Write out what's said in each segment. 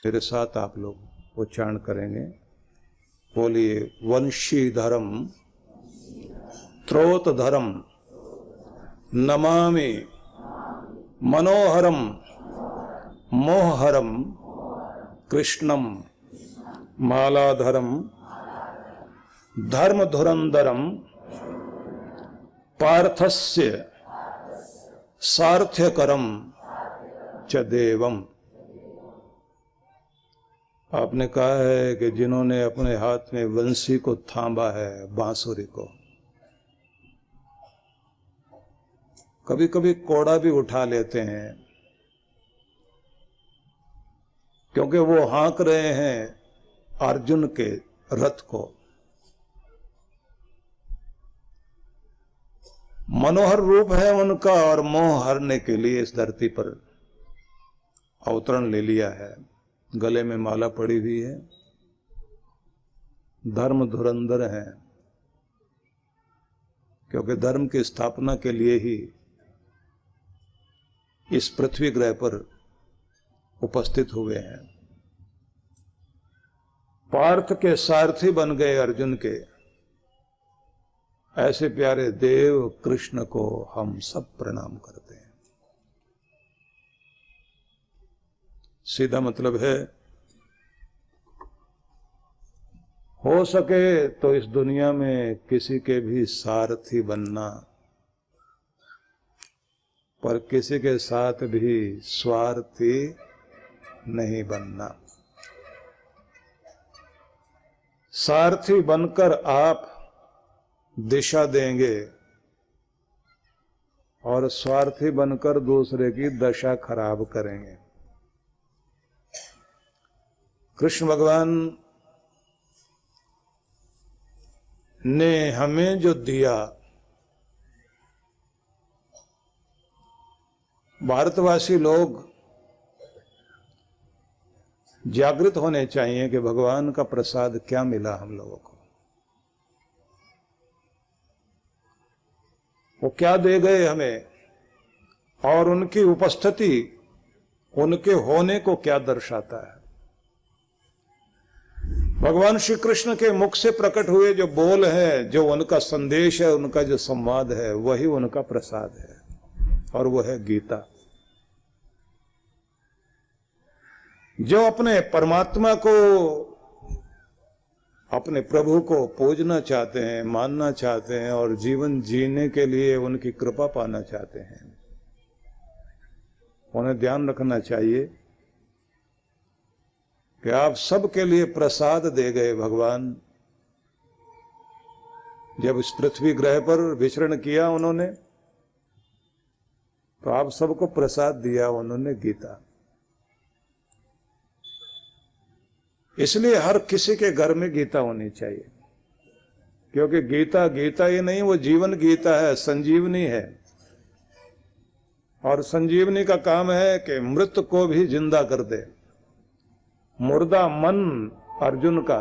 मेरे साथ आप लोग उच्चारण करेंगे। बोलिए, वंशी धर्म त्रोत धर्म नमामि मनोहरम मोहहरम कृष्णम मालाधरम धर्म धुरंधरम पार्थस्य सार्थ्यकरम च देवम। आपने कहा है कि जिन्होंने अपने हाथ में वंशी को थामा है, बांसुरी को, कभी कभी कोड़ा भी उठा लेते हैं, क्योंकि वो हाँक रहे हैं अर्जुन के रथ को। मनोहर रूप है उनका और मोह हरने के लिए इस धरती पर अवतरण ले लिया है। गले में माला पड़ी हुई है, धर्म धुरंधर है, क्योंकि धर्म की स्थापना के लिए ही इस पृथ्वी ग्रह पर उपस्थित हुए हैं। पार्थ के सारथी बन गए अर्जुन के। ऐसे प्यारे देव कृष्ण को हम सब प्रणाम करते हैं। सीधा मतलब है, हो सके तो इस दुनिया में किसी के भी सारथी बनना, पर किसी के साथ भी स्वार्थी नहीं बनना। सारथी बनकर आप दिशा देंगे और स्वार्थी बनकर दूसरे की दशा खराब करेंगे। कृष्ण भगवान ने हमें जो दिया, भारतवासी लोग जागृत होने चाहिए कि भगवान का प्रसाद क्या मिला हम लोगों को, वो क्या दे गए हमें, और उनकी उपस्थिति उनके होने को क्या दर्शाता है। भगवान श्री कृष्ण के मुख से प्रकट हुए जो बोल है, जो उनका संदेश है, उनका जो संवाद है, वही उनका प्रसाद है, और वो है गीता। जो अपने परमात्मा को, अपने प्रभु को पूजना चाहते हैं, मानना चाहते हैं और जीवन जीने के लिए उनकी कृपा पाना चाहते हैं, उन्हें ध्यान रखना चाहिए कि आप सबके लिए प्रसाद दे गए भगवान। जब इस पृथ्वी ग्रह पर विचरण किया उन्होंने, तो आप सबको प्रसाद दिया उन्होंने, गीता। इसलिए हर किसी के घर में गीता होनी चाहिए, क्योंकि गीता गीता ही नहीं, वो जीवन गीता है, संजीवनी है। और संजीवनी का काम है कि मृत को भी जिंदा कर दे। मुर्दा मन अर्जुन का,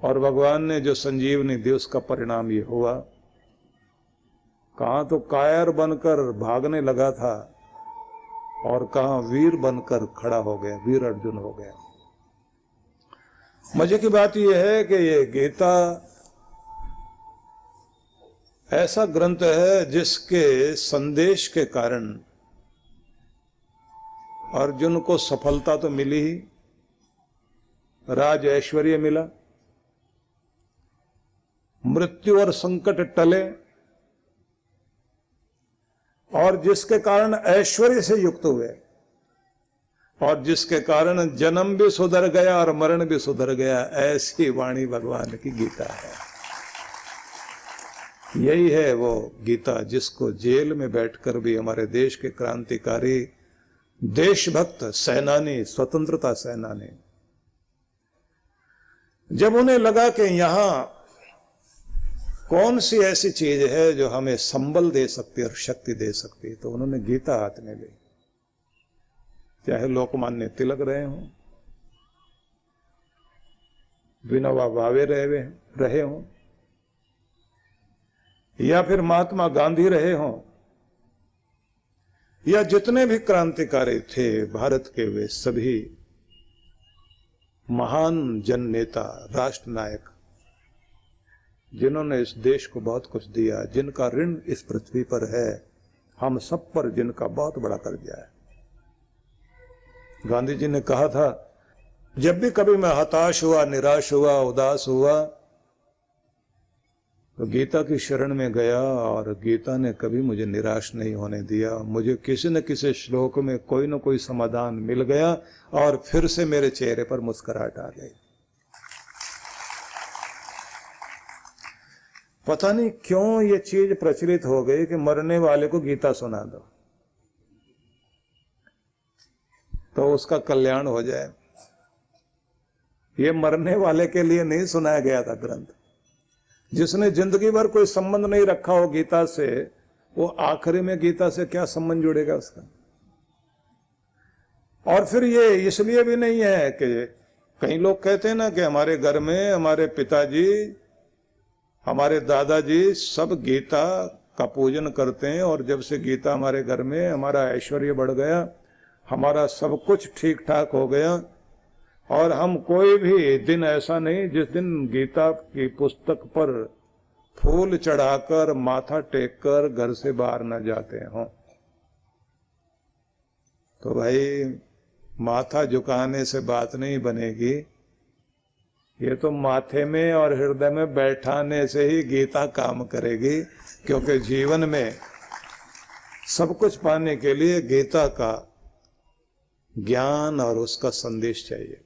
और भगवान ने जो संजीवनी दी उसका परिणाम ये हुआ। कहां तो कायर बनकर भागने लगा था और कहां वीर बनकर खड़ा हो गया, वीर अर्जुन हो गया। मजे की बात यह है कि ये गीता ऐसा ग्रंथ है जिसके संदेश के कारण अर्जुन को सफलता तो मिली ही, राज ऐश्वर्य मिला, मृत्यु और संकट टले, और जिसके कारण ऐश्वर्य से युक्त हुए, और जिसके कारण जन्म भी सुधर गया और मरण भी सुधर गया। ऐसी वाणी भगवान की गीता है। यही है वो गीता जिसको जेल में बैठकर भी हमारे देश के क्रांतिकारी, देशभक्त सेनानी, स्वतंत्रता सेनानी, जब उन्हें लगा कि यहां कौन सी ऐसी चीज है जो हमें संबल दे सकती है और शक्ति दे सकती है, तो उन्होंने गीता हाथ में ली। चाहे लोकमान्य तिलक रहे हों, विनोबा भावे रहे हों, या फिर महात्मा गांधी रहे हों, या जितने भी क्रांतिकारी थे भारत के, वे सभी महान जन नेता, राष्ट्र नायक, जिन्होंने इस देश को बहुत कुछ दिया, जिनका ऋण इस पृथ्वी पर है, हम सब पर जिनका बहुत बड़ा कर्जा है। गांधी जी ने कहा था, जब भी कभी मैं हताश हुआ, निराश हुआ, उदास हुआ, तो गीता की शरण में गया और गीता ने कभी मुझे निराश नहीं होने दिया। मुझे किसी न किसी श्लोक में कोई न कोई समाधान मिल गया और फिर से मेरे चेहरे पर मुस्कुराहट आ गई। पता नहीं क्यों ये चीज प्रचलित हो गई कि मरने वाले को गीता सुना दो तो उसका कल्याण हो जाए। ये मरने वाले के लिए नहीं सुनाया गया था ग्रंथ। जिसने जिंदगी भर कोई संबंध नहीं रखा हो गीता से, वो आखिरी में गीता से क्या संबंध जुड़ेगा उसका। और फिर ये इसलिए भी नहीं है कि कई लोग कहते हैं ना कि हमारे घर में हमारे पिताजी, हमारे दादाजी सब गीता का पूजन करते हैं और जब से गीता हमारे घर में, हमारा ऐश्वर्य बढ़ गया, हमारा सब कुछ ठीक ठाक हो गया और हम कोई भी दिन ऐसा नहीं जिस दिन गीता की पुस्तक पर फूल चढ़ाकर, माथा टेककर घर से बाहर न जाते हों। तो भाई माथा झुकाने से बात नहीं बनेगी, ये तो माथे में और हृदय में बैठाने से ही गीता काम करेगी। क्योंकि जीवन में सब कुछ पाने के लिए गीता का ज्ञान और उसका संदेश चाहिए।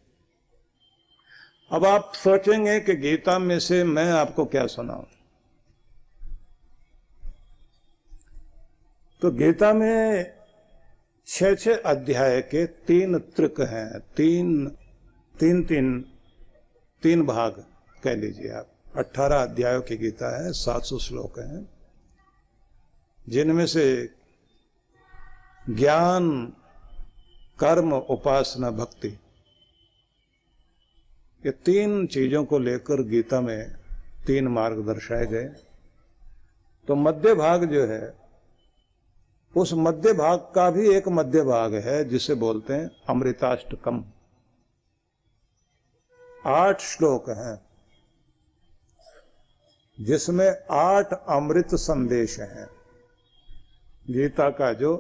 अब आप सोचेंगे कि गीता में से मैं आपको क्या सुनाऊं, तो गीता में 6 अध्याय के 3 त्रिक हैं, तीन भाग कह लीजिए आप। 18 अध्यायों की गीता है, 700 श्लोक हैं, जिनमें से ज्ञान, कर्म, उपासना, भक्ति, ये 3 चीजों को लेकर गीता में 3 मार्ग दर्शाए गए। तो मध्य भाग जो है, उस मध्य भाग का भी एक मध्य भाग है जिसे बोलते हैं अमृताष्टकम। 8 श्लोक हैं जिसमें 8 अमृत संदेश हैं। गीता का जो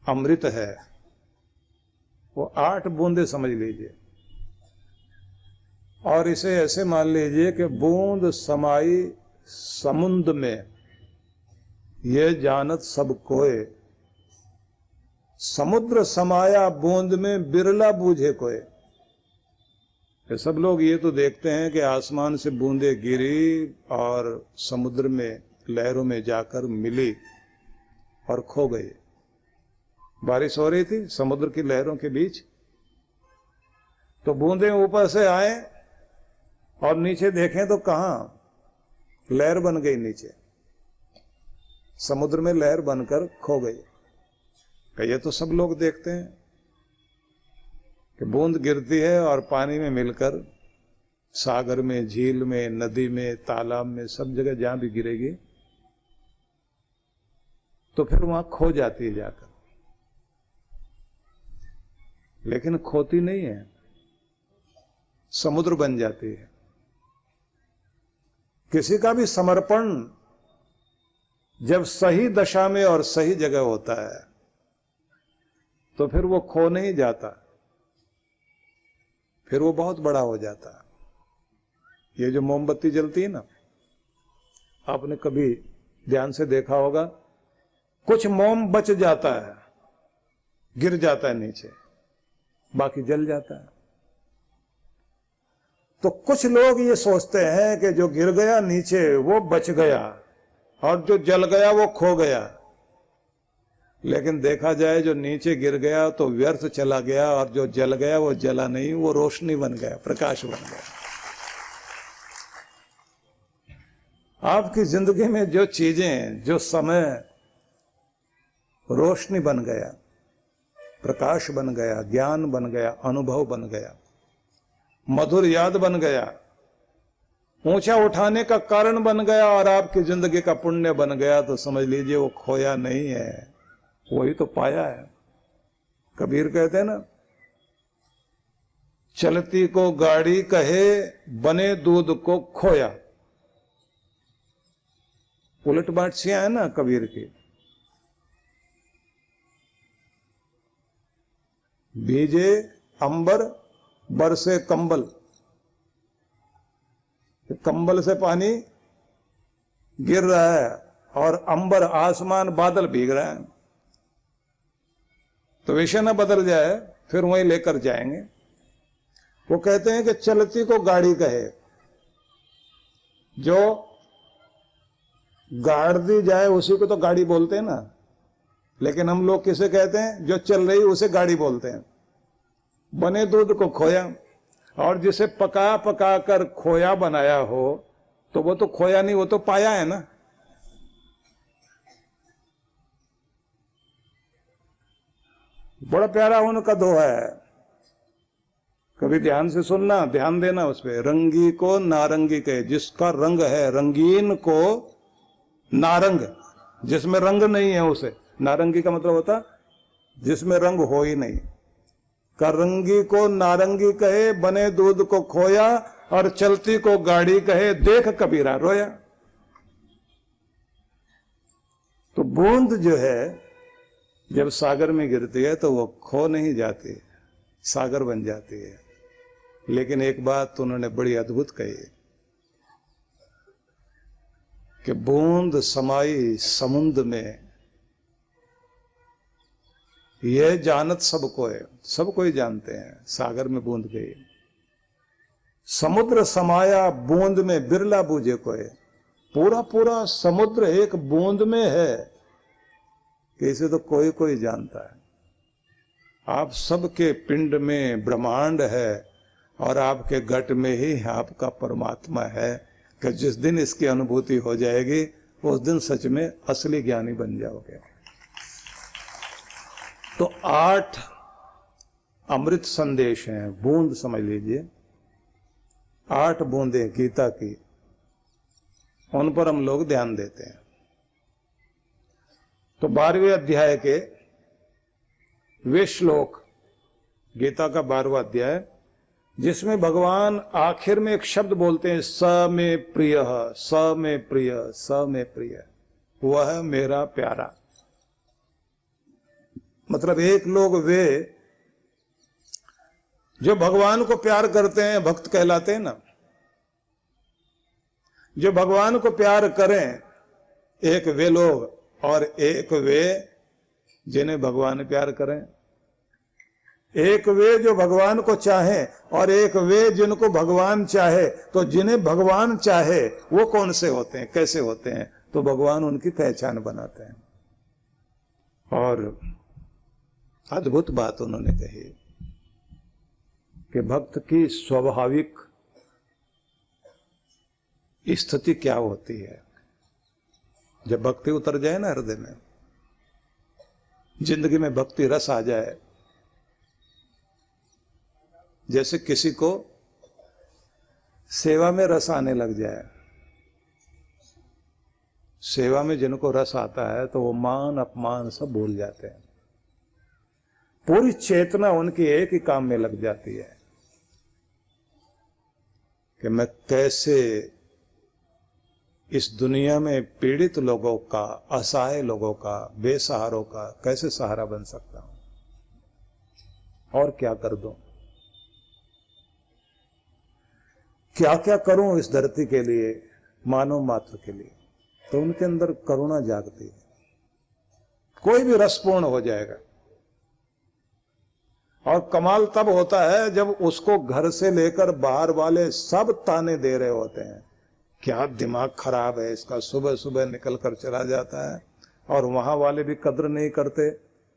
अमृत है वो 8 बूंदे समझ लीजिए, और इसे ऐसे मान लीजिए कि बूंद समाई समुद्र में, ये जानत सब कोय, समुद्र समाया बूंद में, बिरला बूझे कोय। ये सब लोग ये तो देखते हैं कि आसमान से बूंदे गिरी और समुद्र में लहरों में जाकर मिली और खो गई। बारिश हो रही थी समुद्र की लहरों के बीच, तो बूंदे ऊपर से आए और नीचे देखें तो कहां लहर बन गई, नीचे समुद्र में लहर बनकर खो गई। ये तो सब लोग देखते हैं कि बूंद गिरती है और पानी में मिलकर सागर में, झील में, नदी में, तालाब में, सब जगह जहां भी गिरेगी तो फिर वहां खो जाती है जाकर। लेकिन खोती नहीं है, समुद्र बन जाती है। किसी का भी समर्पण जब सही दशा में और सही जगह होता है तो फिर वो खो नहीं जाता, फिर वो बहुत बड़ा हो जाता है। ये जो मोमबत्ती जलती है ना, आपने कभी ध्यान से देखा होगा, कुछ मोम बच जाता है, गिर जाता है नीचे, बाकी जल जाता है। तो कुछ लोग ये सोचते हैं कि जो गिर गया नीचे वो बच गया और जो जल गया वो खो गया। लेकिन देखा जाए जो नीचे गिर गया तो व्यर्थ चला गया, और जो जल गया वो जला नहीं, वो रोशनी बन गया, प्रकाश बन गया। आपकी जिंदगी में जो चीजें, जो समय रोशनी बन गया, प्रकाश बन गया, ज्ञान बन गया, अनुभव बन गया, मधुर याद बन गया, ऊंचा उठाने का कारण बन गया और आपकी जिंदगी का पुण्य बन गया, तो समझ लीजिए वो खोया नहीं है, वही तो पाया है। कबीर कहते हैं ना, चलती को गाड़ी कहे, बने दूध को खोया। उलट बादशियां है ना कबीर की। भीजे अंबर बरसे कंबल, कंबल से पानी गिर रहा है और अंबर आसमान बादल भीग रहा है, तो विषय ना बदल जाए, फिर वहीं लेकर जाएंगे। वो कहते हैं कि चलती को गाड़ी कहे, जो गाड़ दी जाए उसी को तो गाड़ी बोलते हैं ना, लेकिन हम लोग किसे कहते हैं? जो चल रही उसे गाड़ी बोलते हैं। बने दूध को खोया, और जिसे पका पका कर खोया बनाया हो तो वो तो खोया नहीं, वो तो पाया है ना। बड़ा प्यारा उनका दोहा है, कभी ध्यान से सुनना, ध्यान देना उस पे। रंगी को नारंगी कहे, जिसका रंग है रंगीन को नारंग, जिसमें रंग नहीं है उसे नारंगी का मतलब होता जिसमें रंग हो ही नहीं। करंगी को नारंगी कहे, बने दूध को खोया, और चलती को गाड़ी कहे, देख कबीरा रोया। तो बूंद जो है जब सागर में गिरती है तो वो खो नहीं जाती, सागर बन जाती है। लेकिन एक बात तो उन्होंने बड़ी अद्भुत कही कि बूंद समाई समुद्र में, यह जानत सबको है, सबको ही जानते हैं सागर में बूंद गई। समुद्र समाया बूंद में, बिरला बूझे को है। पूरा पूरा समुद्र एक बूंद में है कि इसे तो कोई कोई जानता है। आप सबके पिंड में ब्रह्मांड है, और आपके घट में ही आपका परमात्मा है, कि जिस दिन इसकी अनुभूति हो जाएगी उस दिन सच में असली ज्ञानी बन जाओगे। तो 8 अमृत संदेश हैं, बूंद समझ लीजिए, 8 बूंदें गीता की, उन पर हम लोग ध्यान देते हैं। तो 12वें अध्याय के वे श्लोक, गीता का 12वां अध्याय, जिसमें भगवान आखिर में एक शब्द बोलते हैं, स में प्रिय, स में प्रिय, स में प्रिय, वह मेरा प्यारा। मतलब एक लोग वे जो भगवान को प्यार करते हैं, भक्त कहलाते हैं ना। जो भगवान को प्यार करें, एक वे लोग, और एक वे जिन्हें भगवान प्यार करें। एक वे जो भगवान को चाहे, और एक वे जिनको भगवान चाहे। तो जिन्हें भगवान चाहे वो कौन से होते हैं, कैसे होते हैं? तो भगवान उनकी पहचान बनाते हैं। और अद्भुत बात उन्होंने कही कि भक्त की स्वाभाविक स्थिति क्या होती है जब भक्ति उतर जाए ना हृदय में, जिंदगी में भक्ति रस आ जाए। जैसे किसी को सेवा में रस आने लग जाए। सेवा में जिनको रस आता है तो वो मान अपमान सब भूल जाते हैं। पूरी चेतना उनकी एक ही काम में लग जाती है कि मैं कैसे इस दुनिया में पीड़ित लोगों का, असहाय लोगों का, बेसहारों का कैसे सहारा बन सकता हूं, और क्या कर दूं, क्या क्या करूं इस धरती के लिए, मानव मात्र के लिए। तो उनके अंदर करुणा जागती है, कोई भी रसपूर्ण हो जाएगा। और कमाल तब होता है जब उसको घर से लेकर बाहर वाले सब ताने दे रहे होते हैं, क्या दिमाग खराब है इसका, सुबह सुबह निकल कर चला जाता है, और वहां वाले भी कद्र नहीं करते,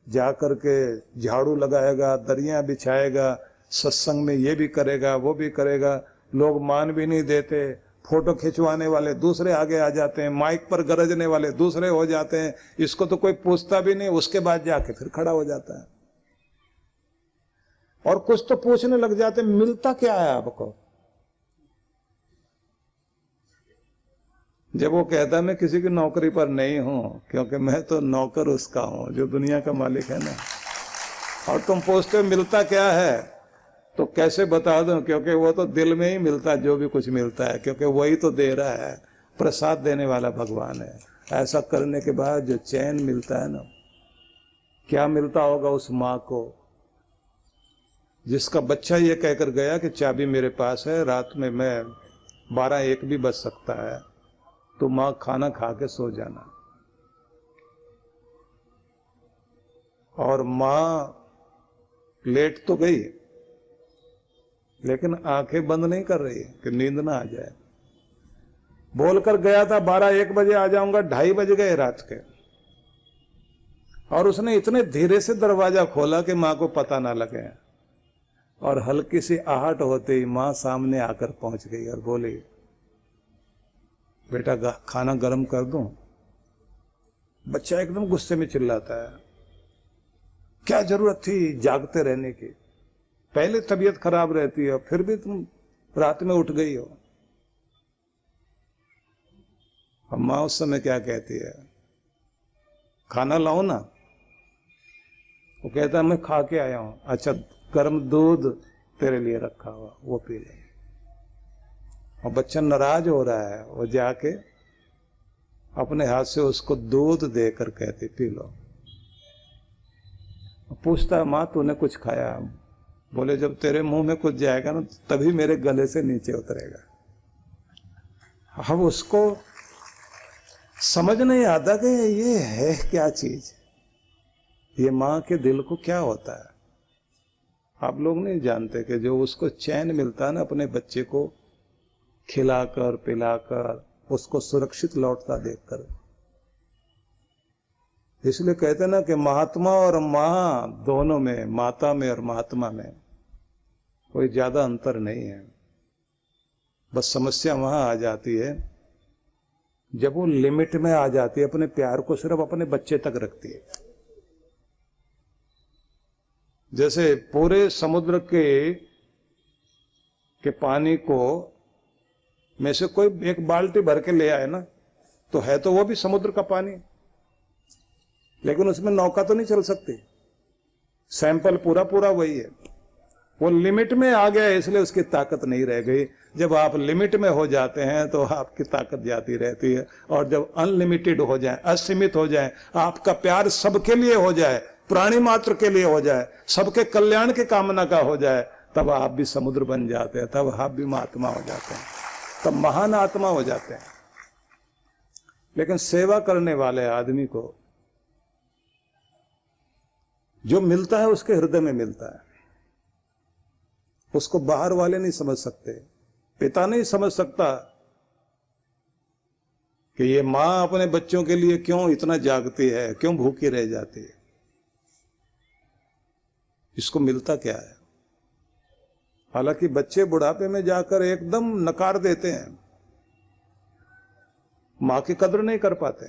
जा करके झाड़ू लगाएगा, दरियां बिछाएगा, सत्संग में ये भी करेगा वो भी करेगा, लोग मान भी नहीं देते, फोटो खिंचवाने वाले दूसरे आगे आ जाते हैं, माइक पर गरजने वाले दूसरे हो जाते हैं, इसको तो कोई पूछता भी नहीं, उसके बाद जाके फिर खड़ा हो जाता है। और कुछ तो पूछने लग जाते हैं, मिलता क्या है आपको? जब वो कहता है मैं किसी की नौकरी पर नहीं हूं, क्योंकि मैं तो नौकर उसका हूं जो दुनिया का मालिक है ना। और तुम पूछते हो मिलता क्या है? तो कैसे बता दूं, क्योंकि वो तो दिल में ही मिलता है जो भी कुछ मिलता है, क्योंकि वही तो दे रहा है, प्रसाद देने वाला भगवान है। ऐसा करने के बाद जो चैन मिलता है ना, क्या मिलता होगा उस माँ को जिसका बच्चा ये कहकर गया कि चाबी मेरे पास है, रात में मैं 12-1 भी बज सकता है, तो माँ खाना खा के सो जाना। और माँ लेट तो गई लेकिन आंखें बंद नहीं कर रही कि नींद ना आ जाए। बोलकर गया था 12-1 बजे आ जाऊंगा, 2:30 बज गए रात के, और उसने इतने धीरे से दरवाजा खोला कि माँ को पता ना लगे, और हल्की सी आहट होते ही माँ सामने आकर पहुंच गई और बोली, बेटा खाना गर्म कर दूं? बच्चा एकदम गुस्से में चिल्लाता है, क्या जरूरत थी जागते रहने की, पहले तबीयत खराब रहती है फिर भी तुम रात में उठ गई हो। माँ उस समय क्या कहती है, खाना लाओ ना? वो कहता है मैं खा के आया हूं। अच्छा, गर्म दूध तेरे लिए रखा हुआ, वो पी ले। और बच्चा नाराज हो रहा है, वो जाके अपने हाथ से उसको दूध देकर कहती पी लो। पूछता है माँ तूने कुछ खाया? बोले जब तेरे मुंह में कुछ जाएगा ना तभी मेरे गले से नीचे उतरेगा। अब उसको समझ नहीं आता कि ये है क्या चीज, ये माँ के दिल को क्या होता है। आप लोग नहीं जानते कि जो उसको चैन मिलता है ना अपने बच्चे को खिलाकर पिलाकर, उसको सुरक्षित लौटता देखकर। इसलिए कहते हैं ना कि महात्मा और माँ दोनों में, माता में और महात्मा में कोई ज्यादा अंतर नहीं है। बस समस्या वहां आ जाती है जब वो लिमिट में आ जाती है, अपने प्यार को सिर्फ अपने बच्चे तक रखती है। जैसे पूरे समुद्र के पानी को में से कोई एक बाल्टी भर के ले आए ना, तो है तो वो भी समुद्र का पानी, लेकिन उसमें नौका तो नहीं चल सकती। सैंपल पूरा पूरा वही है। वो लिमिट में आ गया इसलिए उसकी ताकत नहीं रह गई। जब आप लिमिट में हो जाते हैं तो आपकी ताकत जाती रहती है, और जब अनलिमिटेड हो जाए, असीमित हो जाए, आपका प्यार सबके लिए हो जाए, प्राणी मात्र के लिए हो जाए, सबके कल्याण की कामना का हो जाए, तब आप भी समुद्र बन जाते हैं, तब आप भी महात्मा हो जाते हैं, तब महान आत्मा हो जाते हैं। लेकिन सेवा करने वाले आदमी को जो मिलता है उसके हृदय में मिलता है, उसको बाहर वाले नहीं समझ सकते। पिता नहीं समझ सकता कि ये मां अपने बच्चों के लिए क्यों इतना जागती है, क्यों भूखी रह जाती है, इसको मिलता क्या है। हालांकि बच्चे बुढ़ापे में जाकर एकदम नकार देते हैं, मां की कदर नहीं कर पाते।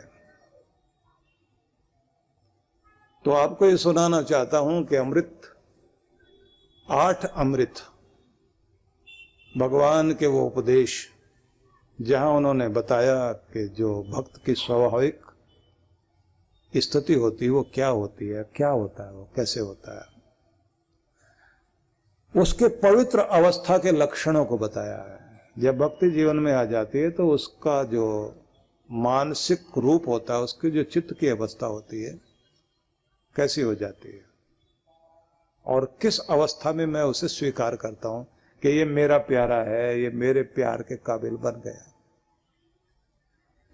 तो आपको ये सुनाना चाहता हूं कि 8 अमृत भगवान के वो उपदेश, जहां उन्होंने बताया कि जो भक्त की स्वाभाविक स्थिति होती है वो क्या होती है, क्या होता है, वो कैसे होता है, उसके पवित्र अवस्था के लक्षणों को बताया है। जब भक्ति जीवन में आ जाती है तो उसका जो मानसिक रूप होता है, उसकी जो चित्त की अवस्था होती है कैसी हो जाती है, और किस अवस्था में मैं उसे स्वीकार करता हूं कि ये मेरा प्यारा है, ये मेरे प्यार के काबिल बन गया।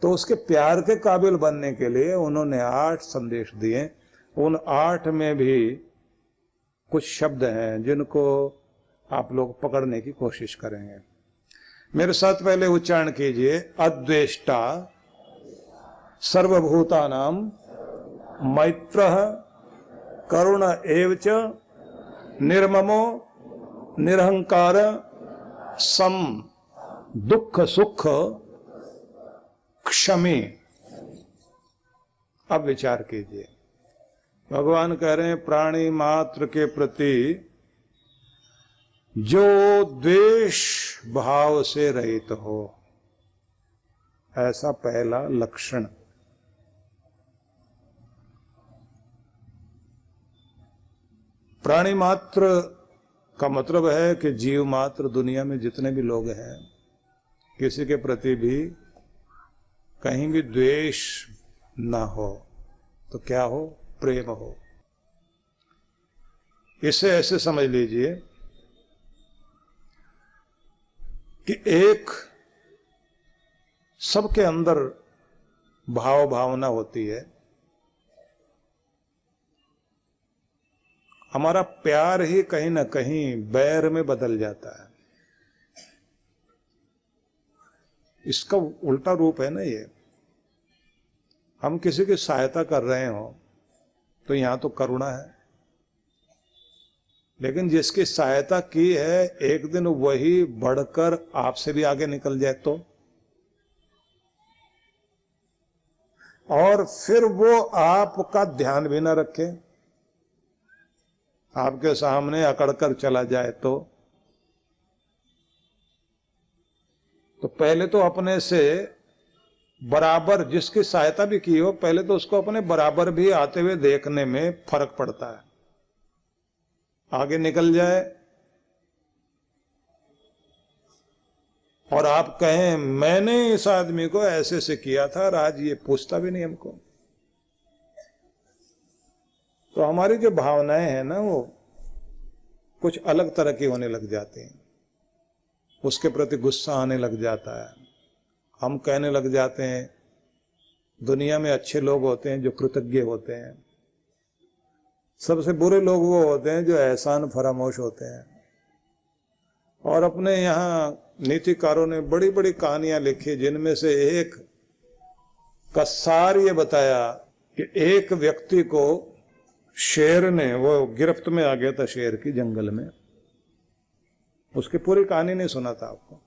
तो उसके प्यार के काबिल बनने के लिए उन्होंने 8 संदेश दिए। उन 8 में भी कुछ शब्द हैं जिनको आप लोग पकड़ने की कोशिश करेंगे। मेरे साथ पहले उच्चारण कीजिए। अद्वेष्टा सर्वभूतानां मैत्रः करुण एवच निर्ममो निरहंकार सम दुख सुख क्षमी। अब विचार कीजिए, भगवान कह रहे हैं प्राणी मात्र के प्रति जो द्वेष भाव से रहित हो, ऐसा पहला लक्षण। प्राणी मात्र का मतलब है कि जीव मात्र दुनिया में जितने भी लोग हैं, किसी के प्रति भी कहीं भी द्वेष ना हो, तो क्या हो? प्रेम हो। इसे ऐसे समझ लीजिए कि एक सबके अंदर भाव भावना होती है। हमारा प्यार ही कहीं ना कहीं बैर में बदल जाता है। इसका उल्टा रूप है ना ये। हम किसी की सहायता कर रहे हो तो यहां तो करुणा है, लेकिन जिसकी सहायता की है एक दिन वही बढ़कर आपसे भी आगे निकल जाए तो, और फिर वो आपका ध्यान भी ना रखे, आपके सामने अकड़कर चला जाए तो पहले तो अपने से बराबर जिसकी सहायता भी की हो, पहले तो उसको अपने बराबर भी आते हुए देखने में फर्क पड़ता है। आगे निकल जाए और आप कहें मैंने इस आदमी को ऐसे से किया था और आज ये पूछता भी नहीं हमको, तो हमारी जो भावनाएं हैं ना वो कुछ अलग तरह की होने लग जाती हैं। उसके प्रति गुस्सा आने लग जाता है। हम कहने लग जाते हैं, दुनिया में अच्छे लोग होते हैं जो कृतज्ञ होते हैं, सबसे बुरे लोग वो होते हैं जो एहसान फरामोश होते हैं। और अपने यहाँ नीतिकारों ने बड़ी बड़ी कहानियां लिखी, जिनमें से एक का सार ये बताया कि एक व्यक्ति को शेर ने, वो गिरफ्त में आ गया था शेर की जंगल में, उसकी पूरी कहानी नहीं सुना था आपको,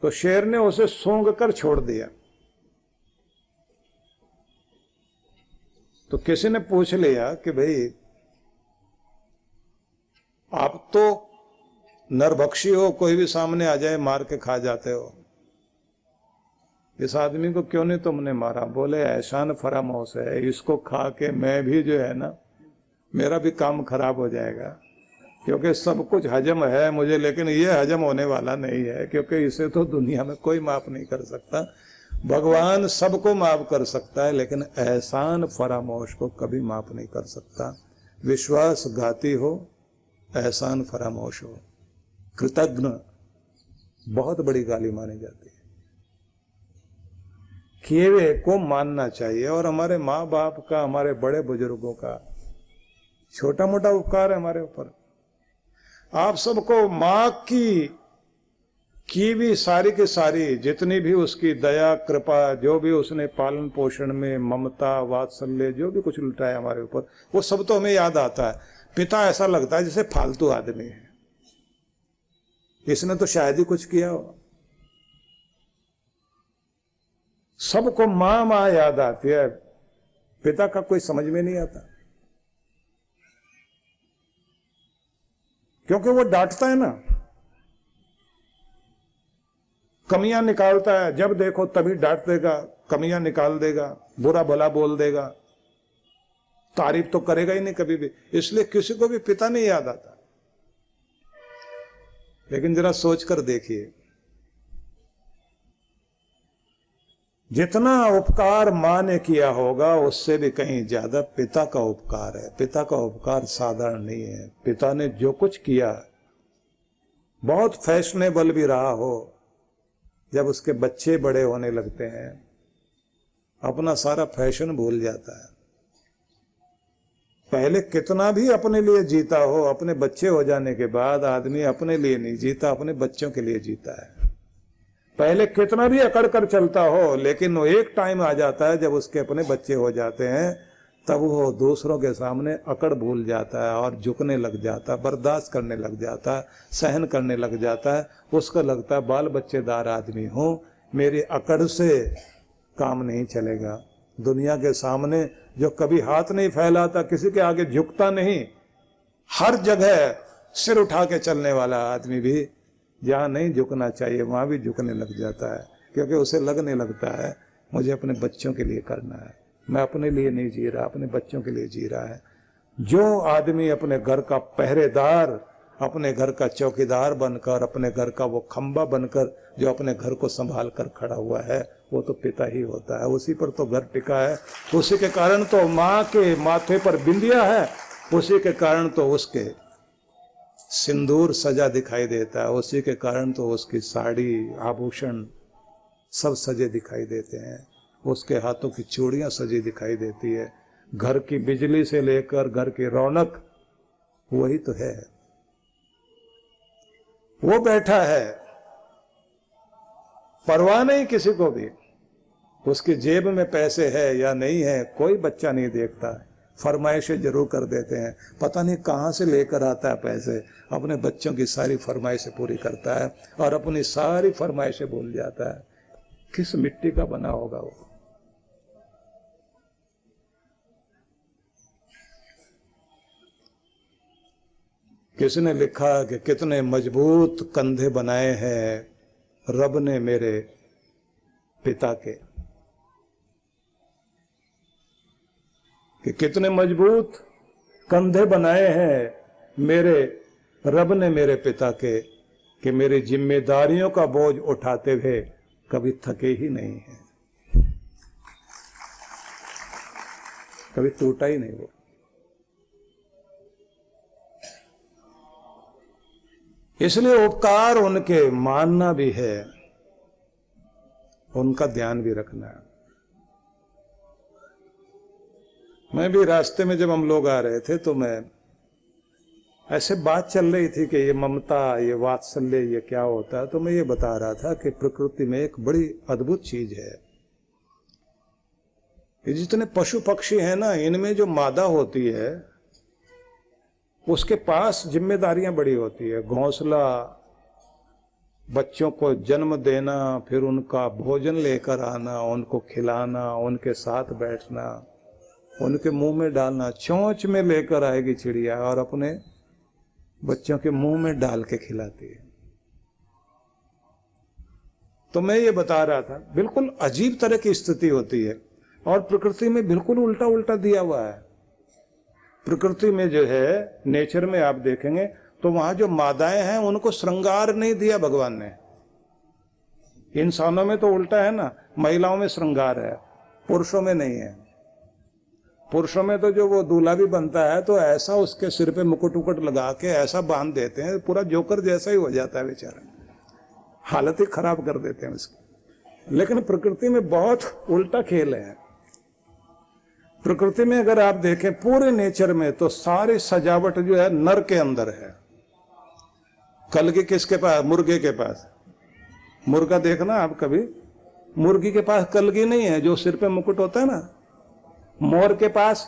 तो शेर ने उसे सूंघ कर छोड़ दिया। तो किसी ने पूछ लिया कि भाई आप तो नरभक्षी हो, कोई भी सामने आ जाए मार के खा जाते हो, इस आदमी को क्यों नहीं तुमने मारा? बोले एहसान फरामोश है, इसको खा के मैं भी जो है ना, मेरा भी काम खराब हो जाएगा, क्योंकि सब कुछ हजम है मुझे, लेकिन ये हजम होने वाला नहीं है, क्योंकि इसे तो दुनिया में कोई माफ नहीं कर सकता। भगवान सबको माफ कर सकता है, लेकिन एहसान फरामोश को कभी माफ नहीं कर सकता। विश्वासघाती हो, एहसान फरामोश हो, कृतज्ञ बहुत बड़ी गाली मानी जाती है। किए हुए को मानना चाहिए, और हमारे माँ बाप का, हमारे बड़े बुजुर्गों का छोटा मोटा उपकार है हमारे ऊपर। आप सबको माँ की भी सारी की सारी जितनी भी उसकी दया कृपा, जो भी उसने पालन पोषण में ममता वात्सल्य जो भी कुछ लुटाया हमारे ऊपर, वो सब तो हमें याद आता है। पिता ऐसा लगता है जैसे फालतू आदमी है, इसने तो शायद ही कुछ किया हो। सबको माँ माँ याद आती है, पिता का कोई समझ में नहीं आता, क्योंकि वो डांटता है ना, कमियां निकालता है, जब देखो तभी डांट देगा, कमियां निकाल देगा, बुरा भला बोल देगा, तारीफ तो करेगा ही नहीं कभी भी। इसलिए किसी को भी पिता नहीं याद आता। लेकिन जरा सोच कर देखिए, जितना उपकार मां ने किया होगा उससे भी कहीं ज्यादा पिता का उपकार है। पिता का उपकार साधारण नहीं है। पिता ने जो कुछ किया, बहुत फैशनेबल भी रहा हो, जब उसके बच्चे बड़े होने लगते हैं अपना सारा फैशन भूल जाता है। पहले कितना भी अपने लिए जीता हो, अपने बच्चे हो जाने के बाद आदमी अपने लिए नहीं जीता, अपने बच्चों के लिए जीता है। पहले कितना भी अकड़ कर चलता हो, लेकिन वो एक टाइम आ जाता है जब उसके अपने बच्चे हो जाते हैं, तब वो दूसरों के सामने अकड़ भूल जाता है और झुकने लग जाता है, बर्दाश्त करने लग जाता है, सहन करने लग जाता है। उसको लगता है बाल बच्चेदार आदमी हूँ, मेरी अकड़ से काम नहीं चलेगा। दुनिया के सामने जो कभी हाथ नहीं फैलाता, किसी के आगे झुकता नहीं, हर जगह सिर उठा के चलने वाला आदमी भी जहाँ नहीं झुकना चाहिए वहाँ भी झुकने लग जाता है, क्योंकि उसे लगने लगता है मुझे अपने बच्चों के लिए करना है। मैं अपने लिए नहीं जी रहा, अपने बच्चों के लिए जी रहा है। जो आदमी अपने घर का पहरेदार, अपने घर का चौकीदार बनकर, अपने घर का वो खंबा बनकर जो अपने घर को संभाल कर खड़ा हुआ है, वो तो पिता ही होता है। उसी पर तो घर टिका है, उसी के कारण तो माँ के माथे पर बिंदिया है, उसी के कारण तो उसके सिंदूर सजा दिखाई देता है, उसी के कारण तो उसकी साड़ी आभूषण सब सजे दिखाई देते हैं, उसके हाथों की चूड़ियां सजी दिखाई देती है। घर की बिजली से लेकर घर की रौनक वही तो है। वो बैठा है, परवाह नहीं किसी को भी, उसकी जेब में पैसे है या नहीं है कोई बच्चा नहीं देखता। फरमाइशें जरूर कर देते हैं, पता नहीं कहाँ से लेकर आता है पैसे, अपने बच्चों की सारी फरमाइशें पूरी करता है और अपनी सारी फरमाइशें भूल जाता है। किस मिट्टी का बना होगा वो। किसने लिखा कि कितने मजबूत कंधे बनाए हैं रब ने मेरे पिता के, कि कितने मजबूत कंधे बनाए हैं मेरे रब ने मेरे पिता के, कि मेरी जिम्मेदारियों का बोझ उठाते हुए कभी थके ही नहीं है, कभी टूटा ही नहीं वो। इसलिए उपकार उनके मानना भी है, उनका ध्यान भी रखना है। मैं भी रास्ते में जब हम लोग आ रहे थे तो मैं ऐसे बात चल रही थी कि ये ममता, ये वात्सल्य, ये क्या होता है, तो मैं ये बता रहा था कि प्रकृति में एक बड़ी अद्भुत चीज है। ये जितने पशु पक्षी हैं ना, इनमें जो मादा होती है उसके पास जिम्मेदारियां बड़ी होती है। घोंसला, बच्चों को जन्म देना, फिर उनका भोजन लेकर आना, उनको खिलाना, उनके साथ बैठना, उनके मुंह में डालना। चोंच में लेकर आएगी चिड़िया और अपने बच्चों के मुंह में डाल के खिलाती है। तो मैं ये बता रहा था, बिल्कुल अजीब तरह की स्थिति होती है और प्रकृति में बिल्कुल उल्टा उल्टा दिया हुआ है। प्रकृति में जो है, नेचर में आप देखेंगे तो वहां जो मादाएं हैं उनको श्रृंगार नहीं दिया भगवान ने। इंसानों में तो उल्टा है ना, महिलाओं में श्रृंगार है, पुरुषों में नहीं है। पुरुषों में तो जो वो दूल्हा भी बनता है तो ऐसा उसके सिर पे मुकुट उकुट लगा के ऐसा बांध देते हैं, पूरा जोकर जैसा ही हो जाता है बेचारा, हालत ही खराब कर देते हैं उसकी। लेकिन प्रकृति में बहुत उल्टा खेल है। प्रकृति में अगर आप देखें पूरे नेचर में तो सारी सजावट जो है नर के अंदर है। कलगी किसके पास? मुर्गे के पास। मुर्गा देखना आप कभी, मुर्गी के पास कलगी नहीं है, जो सिर पे मुकुट होता है ना। मोर के पास,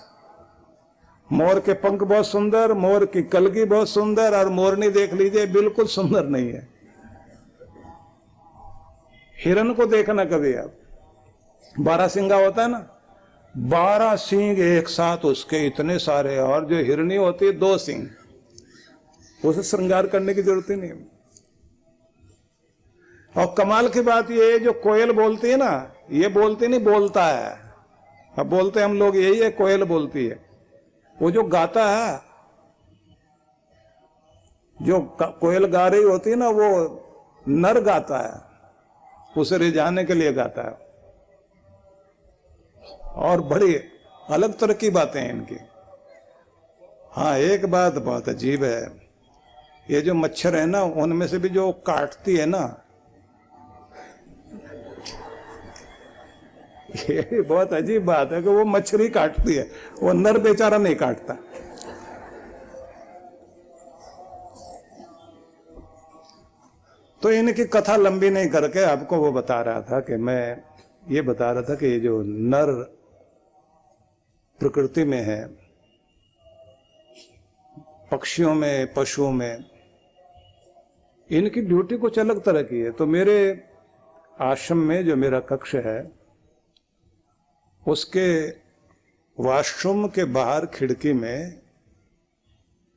मोर के पंख बहुत सुंदर, मोर की कलगी बहुत सुंदर, और मोरनी देख लीजिए बिल्कुल सुंदर नहीं है। हिरन को देखना कभी आप, 12 सिंगा होता है ना, 12 सींग एक साथ उसके इतने सारे, और जो हिरनी होती है 2 सींग, उसे श्रृंगार करने की जरूरत ही नहीं। और कमाल की बात ये, जो कोयल बोलती है ना, ये बोलती नहीं, बोलता है। अब बोलते हम लोग यही है, कोयल बोलती है। वो जो गाता है, जो कोयल गा रही होती है ना, वो नर गाता है, उसे रिझाने के लिए गाता है। और बड़ी अलग तरह की बातें हैं इनकी। हाँ, एक बात बहुत अजीब है, ये जो मच्छर है ना, उनमें से भी जो काटती है ना, ये बहुत अजीब बात है कि वो मच्छरी काटती है, वो नर बेचारा नहीं काटता। तो इनकी कथा लंबी नहीं करके आपको वो बता रहा था कि मैं ये बता रहा था कि ये जो नर प्रकृति में है, पक्षियों में, पशुओं में, इनकी ड्यूटी कुछ अलग तरह की है। तो मेरे आश्रम में जो मेरा कक्ष है, उसके वॉशरूम के बाहर खिड़की में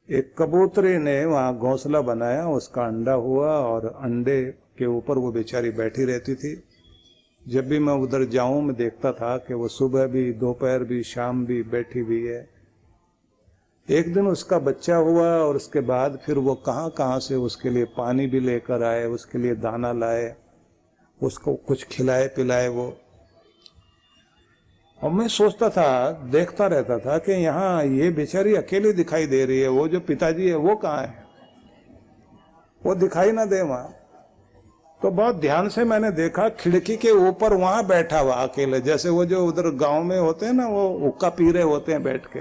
एक कबूतरी ने वहां घोंसला बनाया, उसका अंडा हुआ और अंडे के ऊपर वो बेचारी बैठी रहती थी। जब भी मैं उधर जाऊं मैं देखता था कि वो सुबह भी, दोपहर भी, शाम भी बैठी हुई है। एक दिन उसका बच्चा हुआ और उसके बाद फिर वो कहाँ कहाँ से उसके लिए पानी भी लेकर आए, उसके लिए दाना लाए, उसको कुछ खिलाए पिलाए वो। और मैं सोचता था, देखता रहता था कि यहाँ ये बेचारी अकेली दिखाई दे रही है, वो जो पिताजी है वो कहाँ है, वो दिखाई ना दे वहां। तो बहुत ध्यान से मैंने देखा, खिड़की के ऊपर वहां बैठा हुआ अकेले, जैसे वो जो उधर गांव में होते हैं ना, वो हुक्का पी रहे होते हैं बैठ के,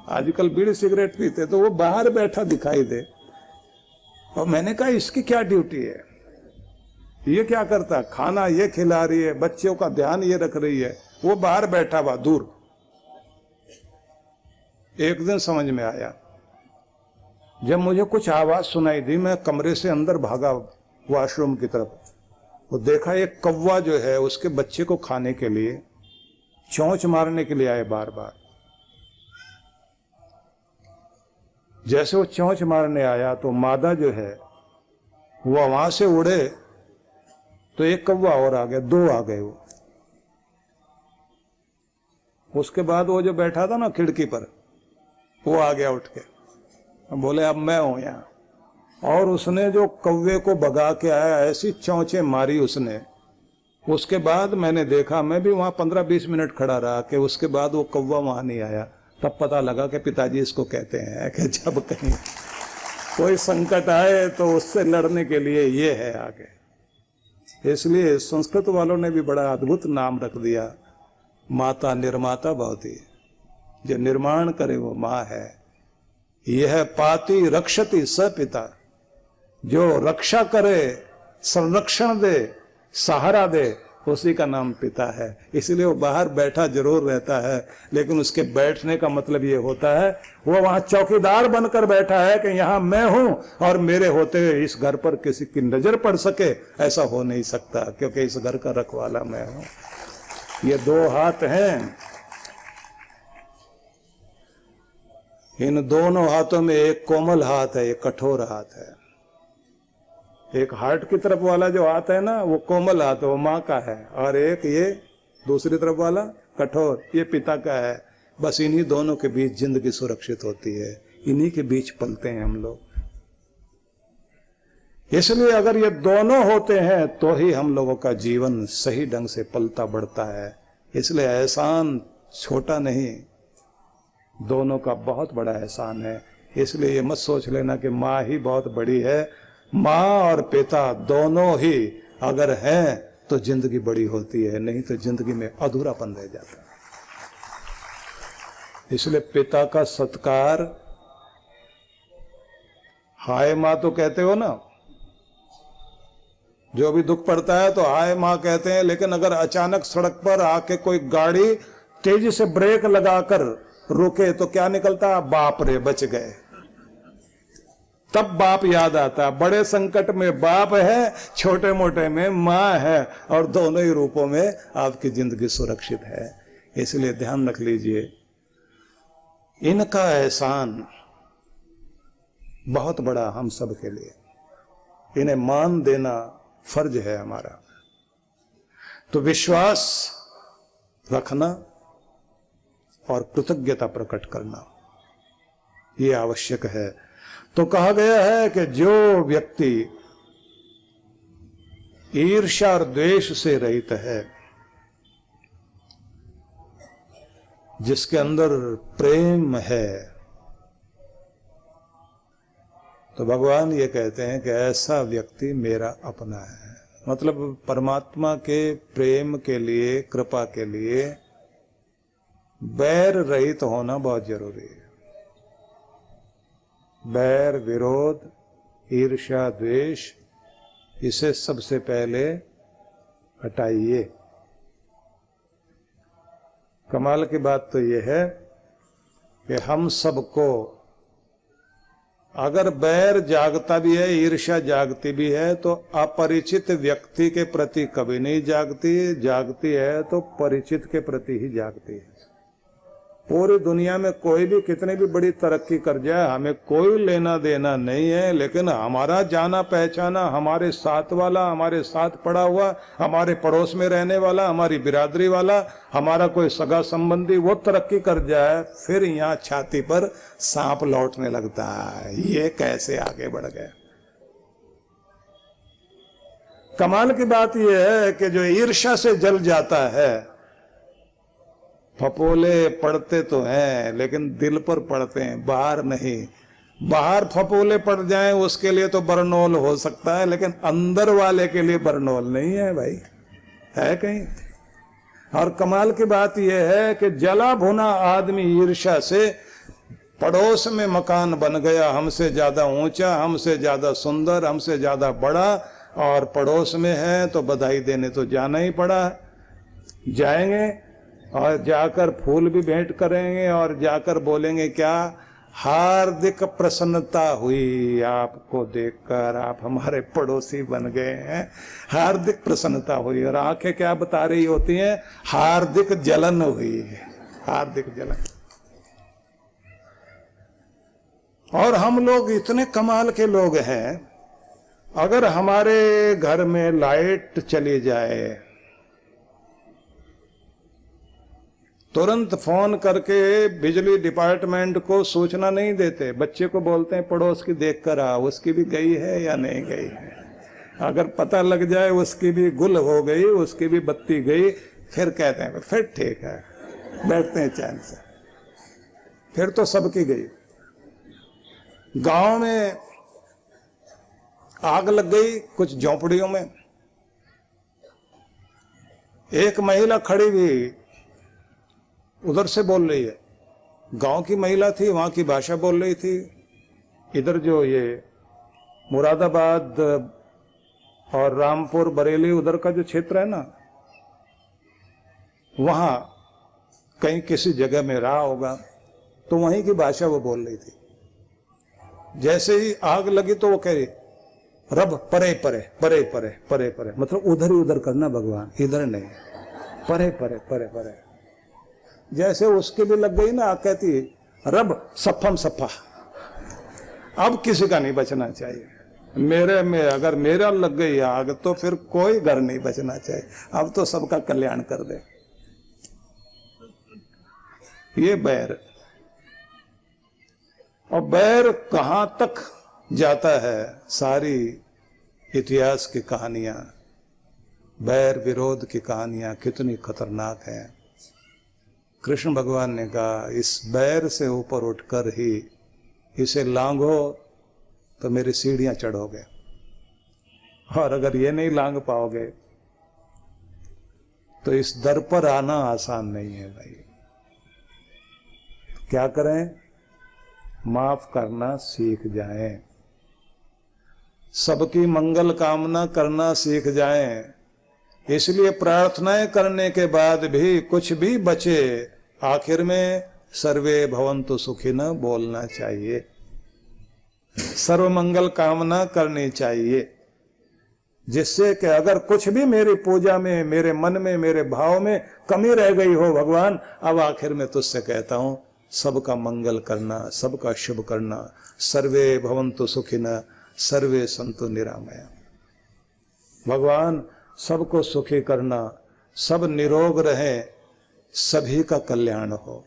आजकल बीड़ी सिगरेट पीते, तो वो बाहर बैठा दिखाई दे। और मैंने कहा इसकी क्या ड्यूटी है, ये क्या करता, खाना ये खिला रही है, बच्चों का ध्यान ये रख रही है, वो बाहर बैठा हुआ दूर। एक दिन समझ में आया, जब मुझे कुछ आवाज सुनाई दी, मैं कमरे से अंदर भागा वॉशरूम की तरफ। वो देखा एक कौवा जो है उसके बच्चे को खाने के लिए चोंच मारने के लिए आए बार बार। जैसे वो चोंच मारने आया तो मादा जो है वो वहां से उड़े, तो एक कौवा और आ गया, दो आ गए वो। उसके बाद वो जो बैठा था ना खिड़की पर, वो आ गया उठ के, बोले अब मैं हूं यहां। और उसने जो कौवे को भगा के आया, ऐसी चौंचे मारी उसने। उसके बाद मैंने देखा, मैं भी वहां 15-20 मिनट खड़ा रहा, कि उसके बाद वो कौवा वहां नहीं आया। तब पता लगा कि पिताजी इसको कहते हैं कि जब कहीं कोई संकट आए तो उससे लड़ने के लिए ये है आगे। इसलिए संस्कृत वालों ने भी बड़ा अद्भुत नाम रख दिया, माता निर्माता भवती। जो निर्माण करे वो माँ है। यह पाति रक्षति स पिता, जो रक्षा करे, संरक्षण दे, सहारा दे, उसी का नाम पिता है। इसलिए वो बाहर बैठा जरूर रहता है, लेकिन उसके बैठने का मतलब ये होता है वो वहां चौकीदार बनकर बैठा है कि यहां मैं हूं और मेरे होते हुए इस घर पर किसी की नजर पड़ सके, ऐसा हो नहीं सकता, क्योंकि इस घर का रखवाला मैं हूं। ये दो हाथ हैं, इन दोनों हाथों में एक कोमल हाथ है, एक कठोर हाथ है। एक हार्ट की तरफ वाला जो हाथ है ना, वो कोमल हाथ है, वो माँ का है, और एक ये दूसरी तरफ वाला कठोर, ये पिता का है। बस इन्हीं दोनों के बीच जिंदगी सुरक्षित होती है, इन्हीं के बीच पलते हैं हम लोग। इसलिए अगर ये दोनों होते हैं तो ही हम लोगों का जीवन सही ढंग से पलता बढ़ता है। इसलिए एहसान छोटा नहीं, दोनों का बहुत बड़ा एहसान है। इसलिए ये मत सोच लेना कि माँ ही बहुत बड़ी है। माँ और पिता दोनों ही अगर हैं तो जिंदगी बड़ी होती है, नहीं तो जिंदगी में अधूरापन रह जाता है। इसलिए पिता का सत्कार, हाय माँ तो कहते हो ना, जो भी दुख पड़ता है तो हाय माँ कहते हैं, लेकिन अगर अचानक सड़क पर आके कोई गाड़ी तेजी से ब्रेक लगाकर रुके तो क्या निकलता, बाप रे बच गए। तब बाप याद आता। बड़े संकट में बाप है, छोटे मोटे में माँ है, और दोनों ही रूपों में आपकी जिंदगी सुरक्षित है। इसलिए ध्यान रख लीजिए, इनका एहसान बहुत बड़ा हम सब के लिए, इन्हें मान देना फर्ज है हमारा। तो विश्वास रखना और कृतज्ञता प्रकट करना ये आवश्यक है। तो कहा गया है कि जो व्यक्ति ईर्ष्या और द्वेष से रहित है, जिसके अंदर प्रेम है, तो भगवान ये कहते हैं कि ऐसा व्यक्ति मेरा अपना है। मतलब परमात्मा के प्रेम के लिए, कृपा के लिए बैर रहित होना बहुत जरूरी है। बैर, विरोध, ईर्ष्या, द्वेष, इसे सबसे पहले हटाइए। कमाल की बात तो यह है कि हम सबको अगर बैर जागता भी है, ईर्ष्या जागती भी है, तो अपरिचित व्यक्ति के प्रति कभी नहीं जागती। जागती है तो परिचित के प्रति ही जागती है। पूरी दुनिया में कोई भी कितनी भी बड़ी तरक्की कर जाए, हमें कोई लेना देना नहीं है, लेकिन हमारा जाना पहचाना, हमारे साथ वाला, हमारे साथ पड़ा हुआ, हमारे पड़ोस में रहने वाला, हमारी बिरादरी वाला, हमारा कोई सगा संबंधी वो तरक्की कर जाए, फिर यहाँ छाती पर सांप लौटने लगता है, ये कैसे आगे बढ़ गए। कमाल की बात यह है कि जो ईर्ष्या से जल जाता है, फपोले पड़ते तो हैं लेकिन दिल पर पड़ते हैं, बाहर नहीं। बाहर फपोले पड़ जाएं उसके लिए तो बरनौल हो सकता है, लेकिन अंदर वाले के लिए बरनौल नहीं है भाई, है कहीं। और कमाल की बात यह है कि जला भुना आदमी ईर्ष्या से, पड़ोस में मकान बन गया हमसे ज्यादा ऊंचा, हमसे ज्यादा सुंदर, हमसे ज्यादा बड़ा, और पड़ोस में है तो बधाई देने तो जाना ही पड़ा। जाएंगे और जाकर फूल भी भेंट करेंगे और जाकर बोलेंगे क्या, हार्दिक प्रसन्नता हुई आपको देखकर, आप हमारे पड़ोसी बन गए हैं, हार्दिक प्रसन्नता हुई। और आंखें क्या बता रही होती हैं, हार्दिक जलन हुई है, हार्दिक जलन। और हम लोग इतने कमाल के लोग हैं, अगर हमारे घर में लाइट चली जाए तुरंत फोन करके बिजली डिपार्टमेंट को सूचना नहीं देते, बच्चे को बोलते हैं पड़ोस की देख कर आ, उसकी भी गई है या नहीं गई है। अगर पता लग जाए उसकी भी गुल हो गई, उसकी भी बत्ती गई, फिर कहते हैं फिर ठीक है, बैठते हैं चैन से, फिर तो सबकी गई। गांव में आग लग गई कुछ झोंपड़ियों में, एक महिला खड़ी हुई उधर से बोल रही है, गांव की महिला थी, वहां की भाषा बोल रही थी। इधर जो ये मुरादाबाद और रामपुर बरेली उधर का जो क्षेत्र है ना, वहां कहीं किसी जगह में रहा होगा, तो वहीं की भाषा वो बोल रही थी। जैसे ही आग लगी तो वो कह रही, रब परे परे परे परे परे परे, मतलब उधर ही उधर करना भगवान, इधर नहीं, परे परे परे परे। जैसे उसकी भी लग गई ना, कहती रब सफम सफा, अब किसी का नहीं बचना चाहिए। मेरे में अगर मेरा लग गई आग तो फिर कोई घर नहीं बचना चाहिए, अब तो सबका कल्याण कर दे। ये बैर, और बैर कहां तक जाता है, सारी इतिहास की कहानियां, बैर विरोध की कहानियां कितनी खतरनाक हैं। कृष्ण भगवान ने कहा इस बैर से ऊपर उठकर ही इसे लांघो तो मेरी सीढ़ियां चढ़ोगे, और अगर ये नहीं लांघ पाओगे तो इस दर पर आना आसान नहीं है भाई। क्या करें, माफ करना सीख जाएं, सबकी मंगल कामना करना सीख जाएं। इसलिए प्रार्थनाएं करने के बाद भी कुछ भी बचे, आखिर में सर्वे भवन्तु सुखिनः बोलना चाहिए, सर्व मंगल कामना करनी चाहिए, जिससे कि अगर कुछ भी मेरी पूजा में, मेरे मन में, मेरे भाव में कमी रह गई हो, भगवान अब आखिर में तुझसे कहता हूं सबका मंगल करना, सबका शुभ करना, सर्वे भवन्तु सुखिनः सर्वे सन्तु निरामया। भगवान सबको सुखी करना, सब निरोग रहें, सभी का कल्याण हो।